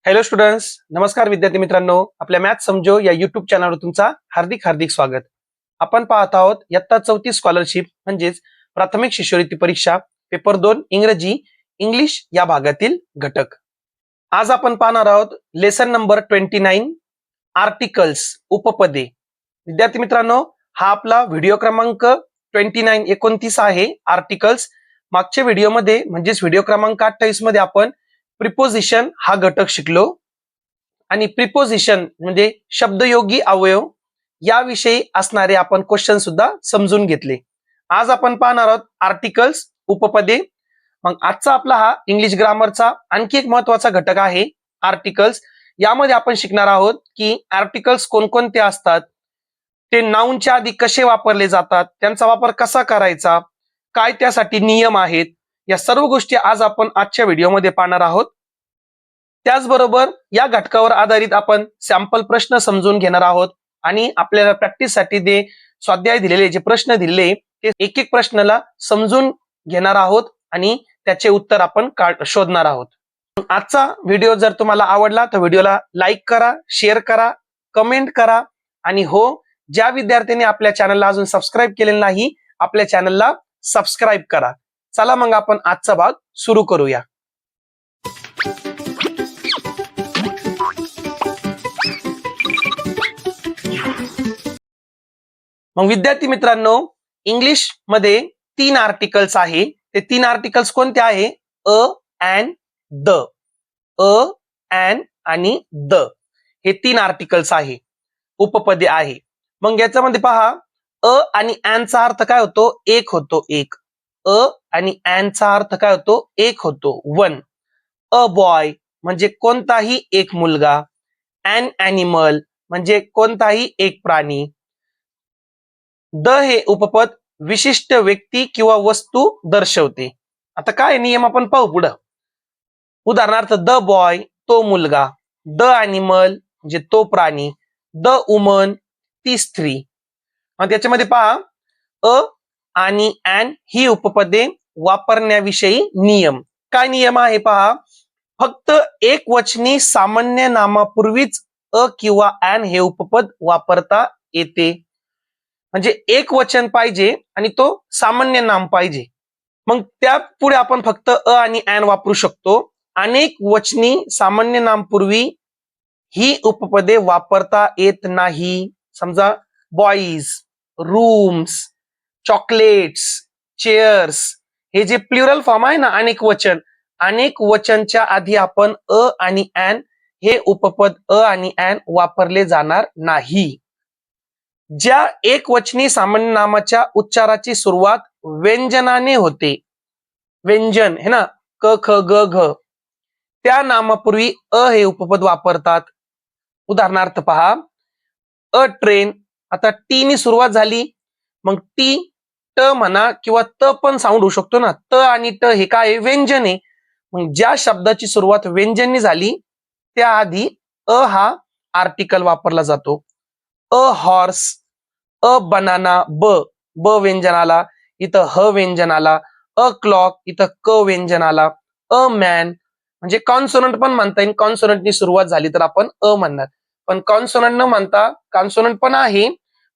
Hello students, नमस्कार विद्यार्थी मित्रांनो. आपल्या मॅथ समजो या युट्यूब चॅनलवर तुमचा हार्दिक हार्दिक स्वागत. आपण पाहत आहोत इयत्ता 34 स्कॉलरशिप म्हणजेच प्राथमिक शिष्यवृत्ती परीक्षा पेपर 2 इंग्रजी इंग्लिश या भागातील घटक. आज आपण पाहणार आहोत लेसन नंबर 29 आर्टिकल्स उपपदे. विद्यार्थी मित्रांनो, हा आपला व्हिडिओ क्रमांक 29 आहे. आर्टिकल्स मागच्या व्हिडिओमध्ये म्हणजेच व्हिडिओ क्रमांक 28 मध्ये आपण प्रिपोजिशन हा घटक शिकलो आणि प्रिपोजिशन म्हणजे शब्दयोगी अवयव याविषयी असणारे आपण क्वेश्चन सुद्धा समजून घेतले. आज आपण पाहणार आहोत आर्टिकल्स उपपदे. मग आजचा आपला हा इंग्लिश ग्रामरचा आणखी एक महत्वाचा घटक आहे आर्टिकल्स. यामध्ये आपण शिकणार आहोत की आर्टिकल्स कोणकोणते असतात, ते नाउनच्या आधी कसे वापरले जातात, त्यांचा वापर कसा करायचा, काय त्यासाठी नियम आहेत, या सर्व गोष्टी आज आपण आजच्या व्हिडिओमध्ये पाहणार आहोत. त्याचबरोबर या घटकावर आधारित आपण सॅम्पल प्रश्न समजून घेणार आहोत आणि आपल्याला प्रॅक्टिससाठी जे स्वाध्याय दिलेले जे प्रश्न दिलेले ते एक एक प्रश्नाला समजून घेणार आहोत आणि त्याचे उत्तर आपण शोधणार आहोत. आजचा व्हिडिओ जर तुम्हाला आवडला तर व्हिडिओला लाईक करा, शेअर करा, कमेंट करा आणि हो, ज्या विद्यार्थ्यांनी आपल्या चॅनलला अजून सबस्क्राईब केलेलं नाही आपल्या चॅनलला सबस्क्राईब करा. चला मग आपण आजचा भाग सुरू करूया. मग विद्यार्थी मित्रांनो, इंग्लिश मध्ये 3 आर्टिकल्स आहे. ते 3 आर्टिकल्स कोणते आहे? अ अँड द. अ अँड आणि द हे 3 आर्टिकल्स आहे, उपपदे आहे. मग याच्यामध्ये पहा, अ आणि अँड चा अर्थ काय होतो? एक होतो, एक. अ आणि अँड चा अर्थ काय होतो? एक होतो, वन. अ बॉय म्हणजे कोणताही एक मुलगा. अन ॲनिमल म्हणजे कोणताही एक प्राणी. द हे उपपद विशिष्ट व्यक्ती किंवा वस्तू दर्शवते. आता काय नियम आपण पाहू पुढं. उदाहरणार्थ, द बॉय तो मुलगा, द ॲनिमल म्हणजे तो प्राणी, द वुमन ती स्त्री. मग त्याच्यामध्ये पहा, अ आणि अँड ही उपपदे वापरण्याविषयी नियम. काय नियम आहे पहा. फक्त एक वचनी सामान्य नामापूर्वीच अ किंवा अँड हे उपपद वापरता येते. म्हणजे एक वचन पाहिजे आणि तो सामान्य नाम पाहिजे. मग त्या पुढे आपण फक्त अ आणि अँड वापरू शकतो. अनेक वचनी सामान्य नामपूर्वी ही उपपदे वापरता येत नाही. समजा बॉईज, रूम्स, चॉकलेट्स, चेअर्स हे जे प्लुरल फॉर्म आहे ना, अनेक वचन, अनेक वचनच्या आधी आपण अ आणि अँड हे उपपद अ आणि अँड वापरले जाणार नाही. ज्या एक वचनी सामान्य नामाच्या उच्चाराची सुरुवात व्यंजनाने होते, व्यंजन है ना, क ख ग घ, त्या नामापूर्वी अ हे उपपद वापरतात. उदाहरणार्थ पहा, अ ट्रेन. आता टी नी सुरुवात झाली, मग टी ट म्हणा किंवा त पण साऊंड होऊ शकतो ना. त आणि ट हे काय? व्यंजन आहे. मग ज्या शब्दाची सुरुवात व्यंजननी झाली त्याआधी अ हा आर्टिकल वापरला जातो. अ हॉर्स, अ बनाना, ब ब व्यंजन आला, इथं ह व्यंजन आला. अ क्लॉक, इथं क व्यंजन आला. अ मॅन म्हणजे कॉन्सोनंट पण म्हणता येईल. कॉन्सोनंटनी सुरुवात झाली तर आपण अ म्हणणार, पण कॉन्सोनंट न म्हणता कॉन्सोनंट पण आहे,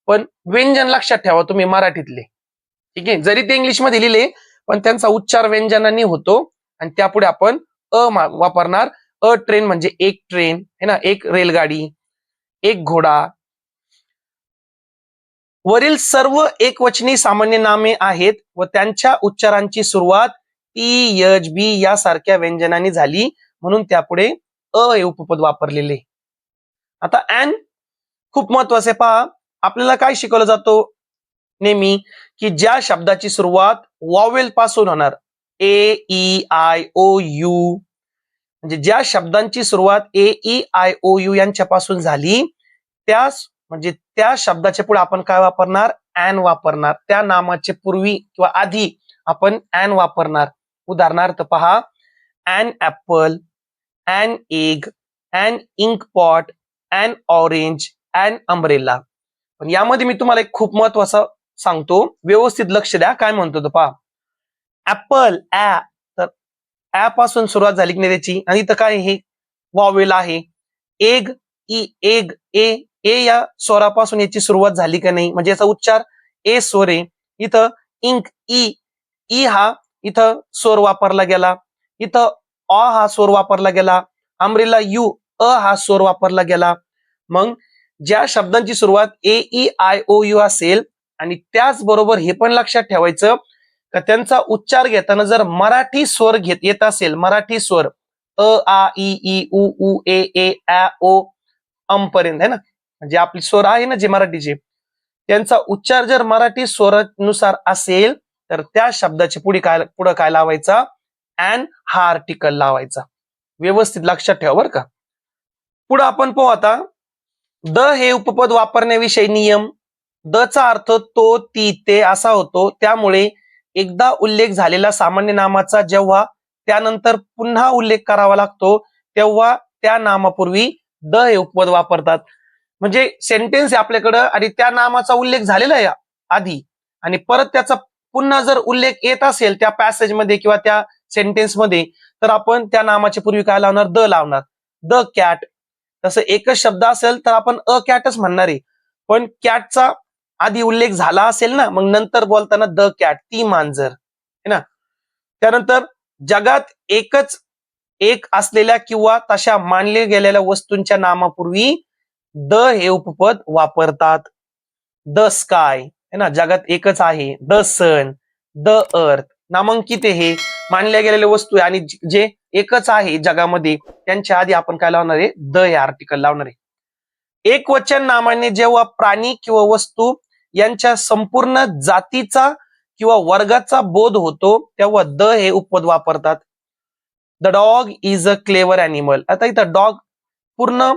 पण व्यंजन लक्षात ठेवा तुम्ही मराठीतले. ठीक आहे, जरी ते इंग्लिश मध्ये लिहिले पण त्यांचा उच्चार व्यंजनाने होतो आणि त्यापुढे आपण अ वापरणार. अ ट्रेन म्हणजे एक ट्रेन है ना, एक रेलगाडी, एक घोडा. वरील सर्व एकवचनी सामान्य नामे आहेत व त्यांच्या उच्चारांची सुरुवात टी, यज, बी यासारख्या व्यंजनाने झाली म्हणून त्यापुढे अ हे उपपद वापरलेले. आता अँड खूप महत्वाचे पहा. आपल्याला काय शिकवलं जातो नेहमी, की ज्या शब्दाची सुरुवात वॉवेल पासून होणार, ए ई आय ओ यू, म्हणजे ज्या शब्दांची सुरुवात ए ई आय ओ यू यांच्यापासून झाली म्हणजे त्या शब्दाच्या पुढे आपण काय वापरणार? अँड वापरणार. त्या नामाचे पूर्वी किंवा आधी आपण अँड वापरणार. उदाहरणार्थ पहा, an apple, an egg, an ink pot, an orange, an umbrella. पण यामध्ये मी तुम्हाला एक खूप महत्वाचा सांगतो, व्यवस्थित लक्ष द्या काय म्हणतो तो पहा. ऍपल, ऍ, तर ऍ पासून सुरुवात झाली की नाही त्याची, आणि इथं काय हे वॉवेल आहे. एग, ई, एग, ए या स्वरापासून याची सुरुवात झाली का नाही, म्हणजे याचा उच्चार ए स्वर आहे. इथं इंक, ई, ई हा इथं स्वर वापरला गेला. इथं अ हा स्वर वापरला गेला. अम्ब्रेला यू, अ हा स्वर वापरला गेला. मग ज्या शब्दांची सुरुवात ए, ई, आय, ओ, यू असेल आणि त्याचबरोबर हे पण लक्षात ठेवायचं का त्यांचा उच्चार घेताना जर मराठी स्वर येत असेल, मराठी स्वर अ, आ, इ, ई, उ, ऊ, ए, ए, आ, ओ, पर्यंत आहे ना, म्हणजे आपले स्वर आहे ना जे मराठीचे, त्यांचा उच्चार जर मराठी स्वरानुसार असेल तर त्या शब्दाच्या पुढे काय लावायचा, अँड हा आर्टिकल लावायचा. व्यवस्थित लक्षात ठेवा बरं का. पुढे आपण पाहू आता द हे उपपद वापरण्याविषयी नियम. द चा अर्थ तो, ती, ते असा होतो. त्यामुळे एकदा उल्लेख झालेला सामान्य नामाचा जेव्हा त्यानंतर पुन्हा उल्लेख करावा लागतो तेव्हा त्या नामापूर्वी द हे उपपद वापरतात. म्हणजे सेंटेन्स आहे आपल्याकडं आणि त्या नामाचा उल्लेख झालेला आहे आधी आणि परत त्याचा पुन्हा जर उल्लेख येत असेल त्या पॅसेज मध्ये किंवा त्या सेंटेन्स मध्ये तर आपण त्या नामाच्या पूर्वी काय लावणार, द लावणार. The cat. तसं एकच शब्द असेल तर आपण अ कॅटच म्हणणार आहे. पण कॅटचा आधी उल्लेख झाला असेल ना, मग नंतर बोलताना द कॅट, ती मांजर है ना. त्यानंतर जगात एक असलेल्या किंवा तशा मानल्या गेलेल्या वस्तूंच्या नामापूर्वी द हे उपपद वापरतात. द स्काय है ना, जगात एकच आहे. द सन, द अर्थ, नामांकित हे मानल्या गेलेल्या वस्तू आहे आणि जे एकच आहे जगामध्ये त्यांच्या आधी आपण काय लावणार आहे, द हे आर्टिकल लावणार आहे. एक वचन नामाने जेव्हा प्राणी किंवा वस्तू यांच्या संपूर्ण जातीचा किंवा वर्गाचा बोध होतो तेव्हा द हे उपपद वापरतात. The dog is a clever animal. आता इथं डॉग पूर्ण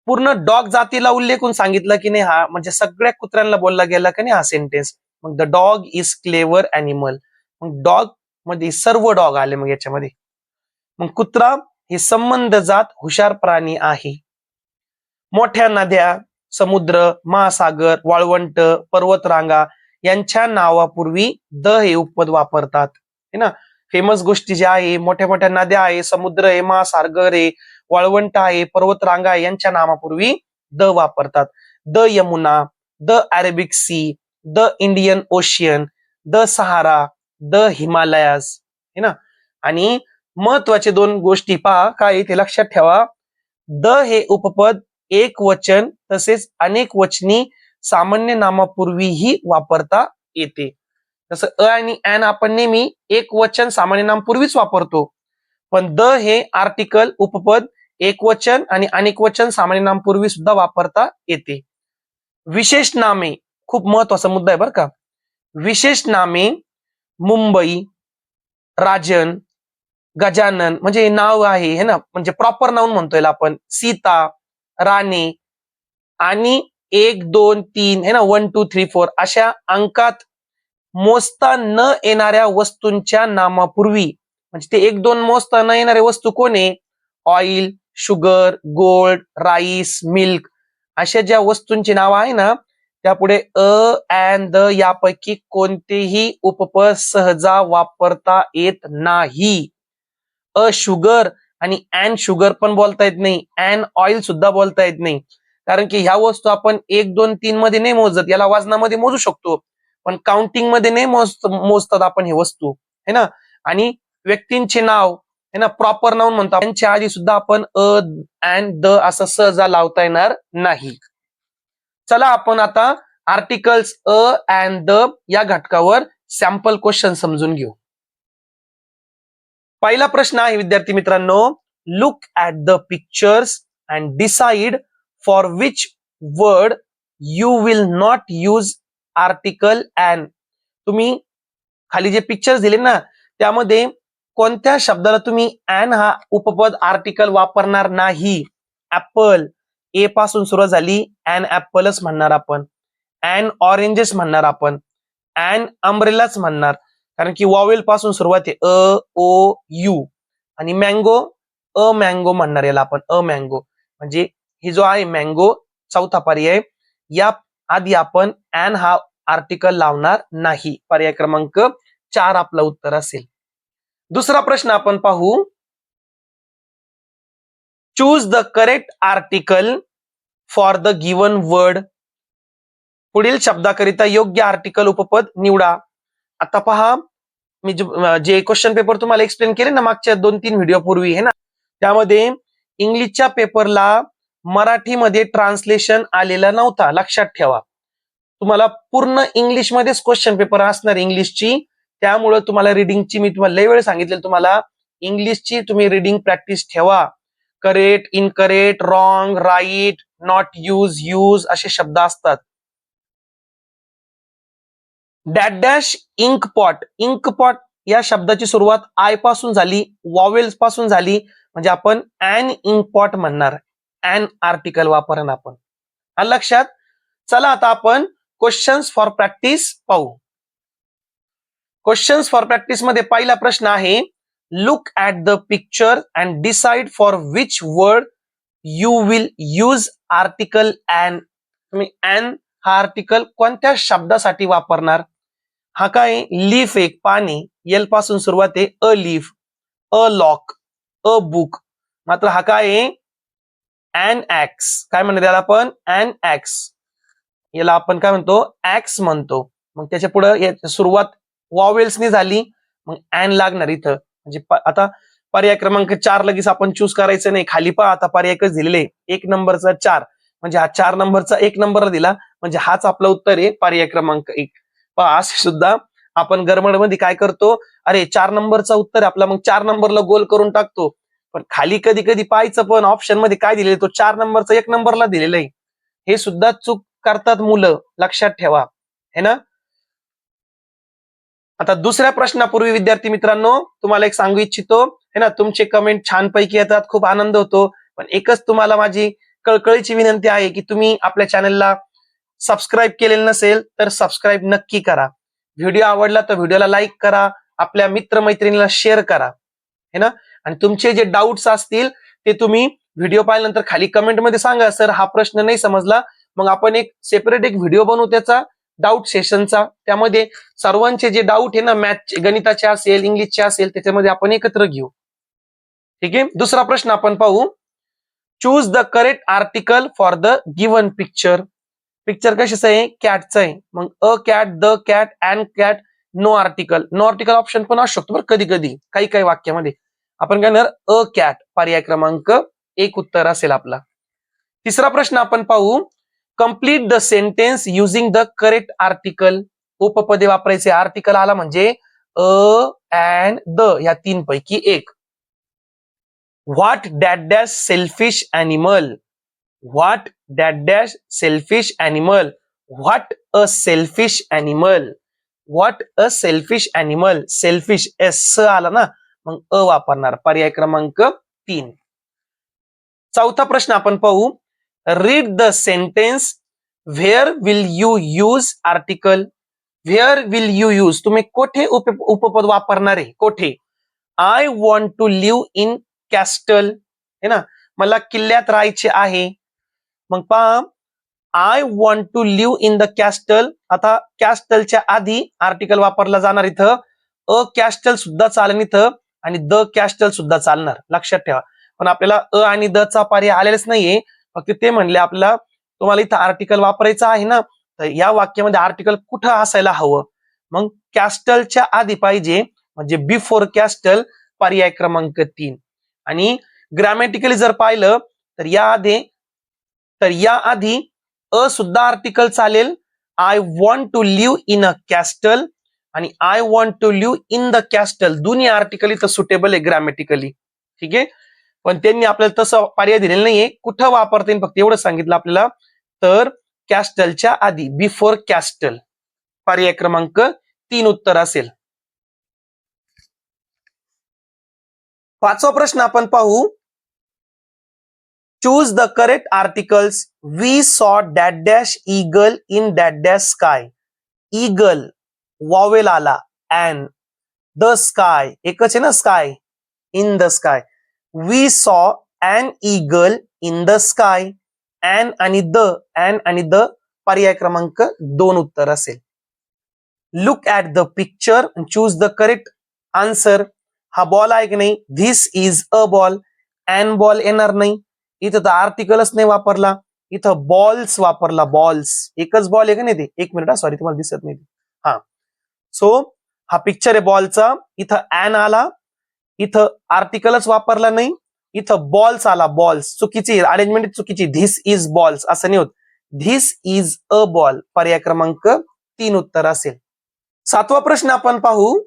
पूर्ण डॉग जातीला उल्लेख करून सांगितलं की नाही, हा म्हणजे सगळ्या कुत्र्यांना बोलला गेला की नाही हा सेंटेन्स. मग the dog is clever animal. मग डॉग मध्ये सर्व डॉग आले मग याच्यामध्ये. मग कुत्रा हे संबंध जात हुशार प्राणी आहे. मोठ्या नद्या, समुद्र, महासागर, वाळवंट, पर्वतरांगा यांच्या नावापूर्वी द हे उपपद वापरतात है ना. फेमस गोष्टी ज्या आहे, मोठ्या मोठ्या नद्या आहे, समुद्र आहे, महासागर आहे, वाळवंट आहे, पर्वतरांगा आहे, यांच्या नामापूर्वी द वापरतात. The Yamuna, the Arabic sea, the Indian Ocean, the Sahara, the Himalayas है ना. आणि महत्वाचे दोन गोष्टी पहा काय ते लक्षात ठेवा. द हे उपपद एक वचन तसेच अनेक वचनी सामान्य नामापूर्वीही वापरता येते. जसं अ आणि एन आपण नेहमी एक वचन सामान्य नाम पूर्वीच वापरतो, पण द हे आर्टिकल उपपद एक वचन आणि अनेक वचन सामान्य नाम पूर्वी सुद्धा वापरता येते. विशेष नामे खूप महत्वाचा मुद्दा आहे बरं का. विशेष नामे मुंबई, राजन, गजानन म्हणजे नाव आहे हे ना, म्हणजे प्रॉपर नाउन म्हणतोय आपण. सीता, राणे आणि 1, 2, 3 है ना, 1, 2, 3, 4 अशा अंकात मोजता न येणाऱ्या वस्तूंच्या नामापूर्वी, म्हणजे ते 1, 2 मोजता न येणाऱ्या वस्तू कोण आहे, oil, sugar, gold, rice, milk अशा ज्या वस्तूंची नाव आहे ना त्यापुढे अ अँड द यापैकी कोणतेही उपपद सहजा वापरता येत नाही. अ शुगर आणि अँड शुगर पण बोलता येत नाही, अँड ऑइल सुद्धा बोलता येत नाही. कारण की ह्या वस्तू आपण 1, 2, 3 मध्ये नाही मोजत, याला वजनामध्ये मोजू शकतो पण काउंटिंग मध्ये नाही मोजतात आपण हे वस्तू है ना. आणि व्यक्तींचे नाव है ना, प्रॉपर नाउन म्हणतो त्यांच्या आधी सुद्धा आपण अ अँड द असं सहजा लावता येणार नाही. चला आपण आता आर्टिकल्स अ अँड द या घटकावर सॅम्पल क्वेश्चन समजून घेऊ. पहिला प्रश्न आहे विद्यार्थी मित्रांनो, look at the pictures and decide for which word you will not use article and. तुम्ही खाली जे पिक्चर्स दिले ना त्यामध्ये कोणत्या शब्दाला तुम्ही अँड हा उपपद आर्टिकल वापरणार नाही. ऍपल, ए पासून सुरुवात झाली, अँड ऍपलच म्हणणार आपण. अँड ऑरेंजेस म्हणणार आपण. अँड अम्ब्रेलाच म्हणणार, कारण की वॉवेल पासून सुरुवात आहे अ ओ यू. आणि मँगो, अ मँगो म्हणणार याला आपण, अ मँगो. म्हणजे हे जो आहे मँगो चौथा पर्याय, या आधी आपण अँड हा आर्टिकल लावणार नाही. पर्याय क्रमांक 4 आपलं उत्तर असेल. दुसरा प्रश्न आपण पाहू. Choose the correct article for the given word. पुढील शब्दाकरिता योग्य आर्टिकल उपपद निवडा. आता पहा, मी जे क्वेश्चन पेपर तुम्हाला एक्सप्लेन केले ना मागच्या 2-3 व्हिडिओ पूर्वी, है ना, त्यामध्ये इंग्लिशच्या पेपरला मराठीमध्ये ट्रान्सलेशन आलेलं नव्हता. लक्षात ठेवा, तुम्हाला पूर्ण इंग्लिशमध्येच क्वेश्चन पेपर असणार इंग्लिशची. त्यामुळे तुम्हाला रिडिंगची, मी तुम्हाला लय वेळ सांगितले, तुम्हाला इंग्लिशची तुम्ही रिडिंग प्रॅक्टिस ठेवा. Correct, incorrect, wrong, right, not use, use असे शब्द असतात. Dash dash inkpot. इंकपॉट या शब्दाची सुरुवात आय पासून झाली, वॉवेल्स पासून झाली, म्हणजे आपण ॲन इंकपॉट म्हणणार. ॲन आर्टिकल वापरण आपण. लक्षात. चला आता आपण क्वेश्चन्स फॉर प्रॅक्टिस पाहू. क्वेश्चन्स फॉर प्रॅक्टिस मध्ये पहिला प्रश्न आहे, look at the picture and decide for which word you will use article an. तुम्ही ॲन हा आर्टिकल कोणत्या शब्दासाठी वापरणार? हा काय, लीफ एक पाणी, एल पासून सुरुवात आहे, a leaf, a lock, a book. मात्र हा काय आहे, ॲन ॲक्स. काय म्हणतो त्याला आपण? ॲन ॲक्स. याला आपण काय म्हणतो? ॲक्स म्हणतो. मग त्याच्या पुढे सुरुवात वॉवेल्सनी झाली, मग ॲन लागणार इथं. म्हणजे आता पर्याय क्रमांक 4 लगेच आपण चूज करायचं नाही. खाली पहा, आता पर्यायच दिलेले, 1 नंबरचा 4, म्हणजे हा 4 नंबरचा 1 नंबरला दिला, म्हणजे हाच आपलं उत्तर आहे, पर्याय क्रमांक 1. पहा, असे सुद्धा आपण गडबडमध्ये काय करतो, अरे 4 नंबरचा उत्तर आपला, मग 4 नंबरला गोल करून टाकतो. पण खाली कधी कधी पाहायचं, पण ऑप्शन मध्ये काय दिलेलं, तो 4 नंबरचा 1 नंबरला दिलेलं आहे. हे सुद्धा चूक करतात मुलं, लक्षात ठेवा, है ना. आता दुसऱ्या प्रश्नापूर्वी विद्यार्थी मित्रांनो, तुम्हाला एक सांगू इच्छितो, है ना, तुमचे कमेंट छानपैकी येतात, खूप आनंद होतो. पण एकच तुम्हाला माझी कळकळीची विनंती आहे की तुम्ही आपल्या चॅनलला सबस्क्राईब केलेलं नसेल तर सबस्क्राईब नक्की करा. व्हिडिओ आवडला तर व्हिडिओला लाईक करा, आपल्या मित्रमैत्रिणीला शेअर करा, है ना. आणि तुमचे जे डाऊट्स असतील ते तुम्ही व्हिडिओ पाहिल्यानंतर खाली कमेंटमध्ये सांगा, सर हा प्रश्न नाही समजला. मग आपण एक सेपरेट एक व्हिडिओ बनवू त्याचा, डाऊट सेशनचा. त्यामध्ये सर्वांचे जे डाऊट आहे ना, मॅथ, गणिताचे असेल, इंग्लिशचे असेल, त्याच्यामध्ये आपण एकत्र घेऊ. ठीक आहे. दुसरा प्रश्न आपण पाहू. Choose the correct article for the given picture. Picture कशाचं आहे? कॅटचं आहे. मग a cat, the cat, and cat, no article. No article option पण असू शकतो बरं कधी कधी, काही काही वाक्यामध्ये. आपण काय करणार? अ कॅट, पर्याय क्रमांक 1 उत्तर असेल आपला. तिसरा प्रश्न आपण पाहू. Complete the sentence using the correct article. उपपदे वापरायचे. आर्टिकल आला म्हणजे अ अँड द या 3 पैकी एक. What that dash selfish animal. What that dash selfish animal. What a selfish animal. What a selfish animal. Selfish S आला ना, मग अ वापरणार, पर्याय क्रमांक 3. चौथा प्रश्न आपण पाहू. Read the sentence. Where will you use article. Where will you use, तुम्ही कोठे उपपद वापरणार आहे? कोठे? I want to live in castle, है ना, मला किल्ल्यात राहायचे आहे. मग पहा, I want to live in the castle. आता कॅस्टलच्या आधी आर्टिकल वापरला जाणार इथं. अ कॅस्टल सुद्धा चालेल इथं, आणि द कॅस्टल सुद्धा चालणार, लक्षात ठेवा. पण आपल्याला अ आणि द चा पर्याय आलेलाच नाहीये. फक्त ते म्हणले आपल्याला तुम्हाला इथं आर्टिकल वापरायचं आहे ना, तर या वाक्यामध्ये आर्टिकल कुठं असायला हवं? मग कॅस्टलच्या आधी पाहिजे, म्हणजे बिफोर कॅस्टल, पर्याय क्रमांक 3. आणि ग्रॅमॅटिकली जर पाहिलं तर या आधी अ सुद्धा आर्टिकल चालेल. I want to live in a castle आणि I want to live in the castle, दोन्ही आर्टिकल इथं सुटेबल आहे ग्रॅमॅटिकली. ठीक आहे. पण त्यांनी आपल्याला तसं पर्याय दिलेला नाहीये, कुठं वापरता येईल फक्त एवढं सांगितलं आपल्याला. तर कॅस्टलच्या आधी, बिफोर कॅस्टल, पर्याय क्रमांक 3 उत्तर असेल. पाचवा प्रश्न आपण पाहू. Choose the correct articles. We saw that dash eagle in that dash sky. Eagle vowel आला, अँड द स्काय एकच आहे ना, sky, in the sky. We saw an eagle in the sky. And आणि द पर्याय क्रमांक 2 उत्तर असेल. Look at the picture, choose the correct answer. हा बॉल आहे की नाही? This is a ball. And ball येणार नाही, इथं तर आर्टिकलच नाही वापरला, इथं बॉल्स वापरला, बॉल्स, एकच बॉल आहे का नाही ते, एक मिनिट, सॉरी तुम्हाला दिसत नाही, हा. सो हा पिक्चर आहे बॉलचा, इथं अॅन आला, इथं आर्टिकलच वापरला नाही, इथं बॉल्स आला, बॉल्स, चुकीची अरेंजमेंट, चुकीची, धिस इज बॉल्स असं नाही होत, धिस इज अ बॉल, पर्याय क्रमांक 3 उत्तर असेल. 7वा प्रश्न आपण पाहू.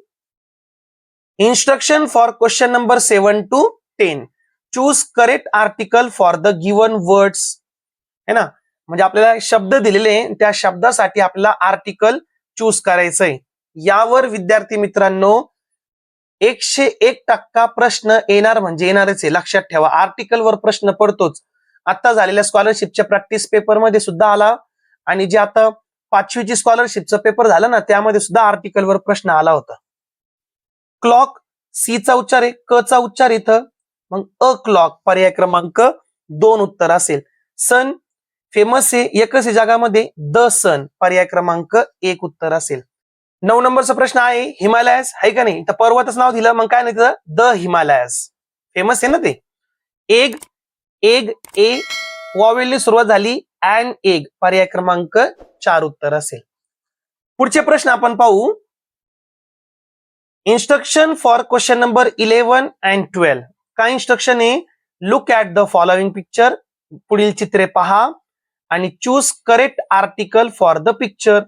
Instruction for question number 7 to 10. Choose correct article for the given words. है ना, म्हणजे आपल्याला शब्द दिलेले, त्या शब्दासाठी आपल्याला आर्टिकल चूज करायचंय. यावर विद्यार्थी मित्रांनो 101% प्रश्न येणार म्हणजे येणारच आहे, लक्षात ठेवा. आर्टिकलवर प्रश्न पडतोच. आता झालेल्या स्कॉलरशिपच्या प्रॅक्टिस पेपर मध्ये सुद्धा आला, आणि जे आता 5वीची स्कॉलरशिपचा पेपर झाला ना, त्यामध्ये सुद्धा आर्टिकलवर प्रश्न आला होता. क्लॉक, सी चा उच्चार आहे, क चा उच्चार इथं, मग अ क्लॉक, पर्याय क्रमांक 2 उत्तर असेल. सन, फेमस आहे, एकच जगामध्ये, द सन, पर्याय क्रमांक 1 उत्तर असेल. 9 नंबरचा प्रश्न आहे, हिमालयास आहे का नाही, तर पर्वतच नाव दिलं, मग काय नाही तिथं, द हिमालयास, फेमस आहे ना ते. एग, एग, ए, वॉवेलनी सुरुवात झाली, अँड एग, पर्याय क्रमांक 4 उत्तर असेल. पुढचे प्रश्न आपण पाहू. Instruction for question number 11 and 12. काय इन्स्ट्रक्शन आहे, look at the following picture, पुढील चित्रे पहा आणि choose correct article for the picture.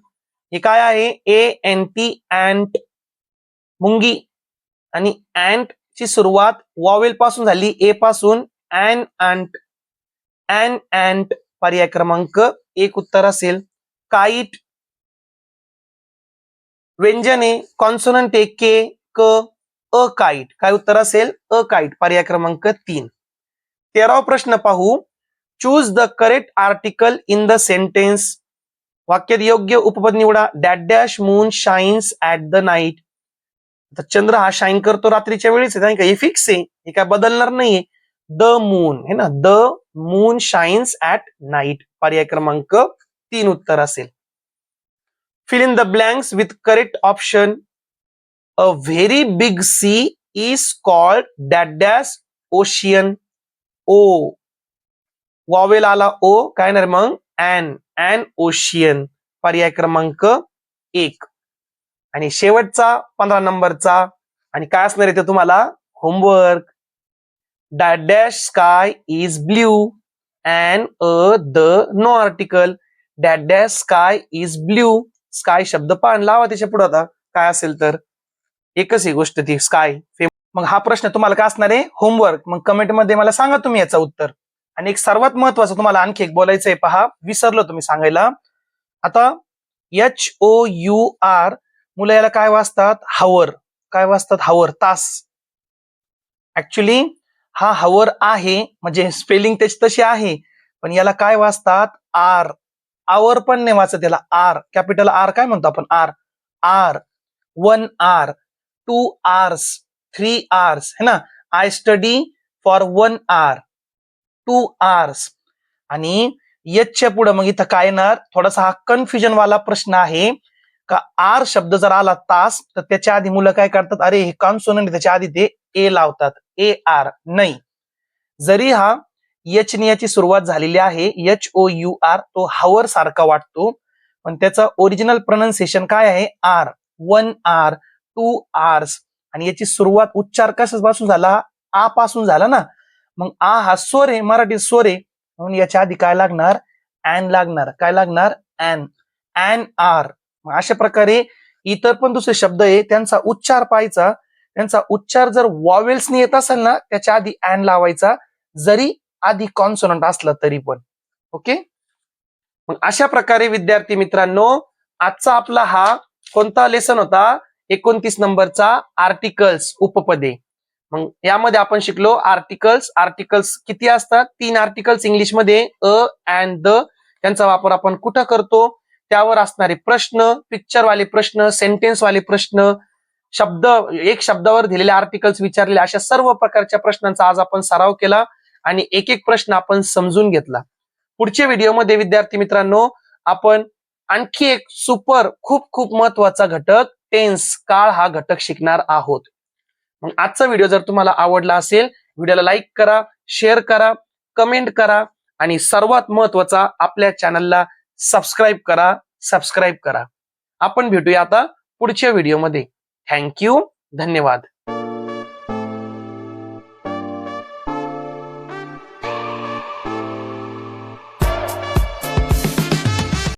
हे काय आहे, ANT, अँट, मुंगी, आणि अँट ची सुरुवात वॉवेल पासून झाली, ए पासून, अँड अंट, अँड अँट, पर्याय क्रमांक 1 उत्तर असेल. काईट, व्यंजन आहे, कॉन्सोनंट आहे, के, क, अ काईट, काय उत्तर असेल, अ काईट, पर्याय क्रमांक 3. 13वा प्रश्न पाहू. Choose the correct article in the sentence. वाक्यात योग्य उपपद निवडा. That dash moon shines at the night. चंद्र हा शाईन करतो रात्रीच्या वेळेस, हे फिक्स आहे, हे काय बदलणार नाहीये. द मून है ना, the moon shines at night, पर्याय क्रमांक 3 उत्तर असेल. Fill in the blanks with correct option. A very big sea is called that dash ocean. O, vowel आला ओ, काय नाही मग, an ocean, पर्याय क्रमांक 1. आणि शेवटचा 15 नंबरचा, आणि काय असणार आहे तुम्हाला homework. that dash sky is blue and the no article. that dash sky is blue. Sky शब्द पान लावा त्याच्या पुढे, आता काय असेल तर एकच ही गोष्ट ती स्काय. मग हा प्रश्न तुम्हाला काय असणार आहे, होमवर्क. मग कमेंट मध्ये मला सांगा तुम्ही याचं उत्तर. आणि एक सर्वात महत्वाचं तुम्हाला आणखी एक बोलायचंय, पहा, विसरलो तुम्ही सांगायला. आता HOUR, मुलं याला काय वाचतात, हावर, काय वाचतात, हावर, तास. ऍक्च्युली हा हावर आहे, म्हणजे स्पेलिंग त्याची तशी आहे, पण याला काय वाचतात, आर. आवर पण नाही वाचत याला, आर, कॅपिटल आर, काय म्हणतो आपण, hour. Hour, 1 hour, 2 hours, 3 hours, है ना. I study for 1 hour, 2 hours. आणि याच्या पुढे मग इथं काय येणार, थोडासा हा कन्फ्युजन वाला प्रश्न आहे का, आर शब्द जर आला तास, तर त्याच्या आधी मुलं काय करतात, अरे हे कॉन्सोनंट, त्याच्या आधी ते ए लावतात, AR. नाही, जरी हा एच याची सुरुवात झालेली आहे, HOUR, तो हावर सारखा वाटतो, पण त्याचा ओरिजिनल प्रोनाउन्सिएशन काय आहे, आर. 1 hour, 2 hours. आणि याची सुरुवात उच्चार कशापासून झाला, आ पासून झाला ना. मग आ हा स्वर आहे, मराठी स्वर आहे, म्हणून याच्या आधी काय लागणार, अॅन लागणार. काय लागणार, अॅन, अॅन आर. अशा प्रकारे इतर पण दुसरे शब्द आहे, त्यांचा उच्चार पाहायचा. त्यांचा उच्चार जर वॉवेल्सनी येत असेल ना, त्याच्या आधी अॅन लावायचा, जरी आधी कॉन्सोनंट असला तरी पण. ओके. मग अशा प्रकारे विद्यार्थी मित्रांनो, आजचा आपला हा कोणता लेसन होता, 29 नंबरचा, आर्टिकल्स, उपपदे. मग यामध्ये आपण शिकलो आर्टिकल्स. आर्टिकल्स किती असतात, 3 आर्टिकल्स इंग्लिशमध्ये, अ, अँड, द. त्यांचा वापर आपण कुठं करतो, त्यावर असणारे प्रश्न, पिक्चर वाले प्रश्न, सेंटेन्स वाले प्रश्न, शब्द, एक शब्दावर दिलेले आर्टिकल्स विचारले, अशा सर्व प्रकारच्या प्रश्नांचा आज आपण सराव केला आणि एक एक प्रश्न आपण समजून घेतला. पुढच्या व्हिडिओमध्ये विद्यार्थी मित्रांनो आपण आणखी एक सुपर, खूप खूप महत्वाचा घटक, टेन्स, काळ, हा घटक शिकणार आहोत. मग आजचा व्हिडिओ जर तुम्हाला आवडला असेल, व्हिडिओला लाईक करा, शेअर करा, कमेंट करा आणि सर्वात महत्वाचा आपल्या चॅनलला सबस्क्राईब करा. आपण भेटूया आता पुढच्या व्हिडिओमध्ये. थँक्यू, धन्यवाद.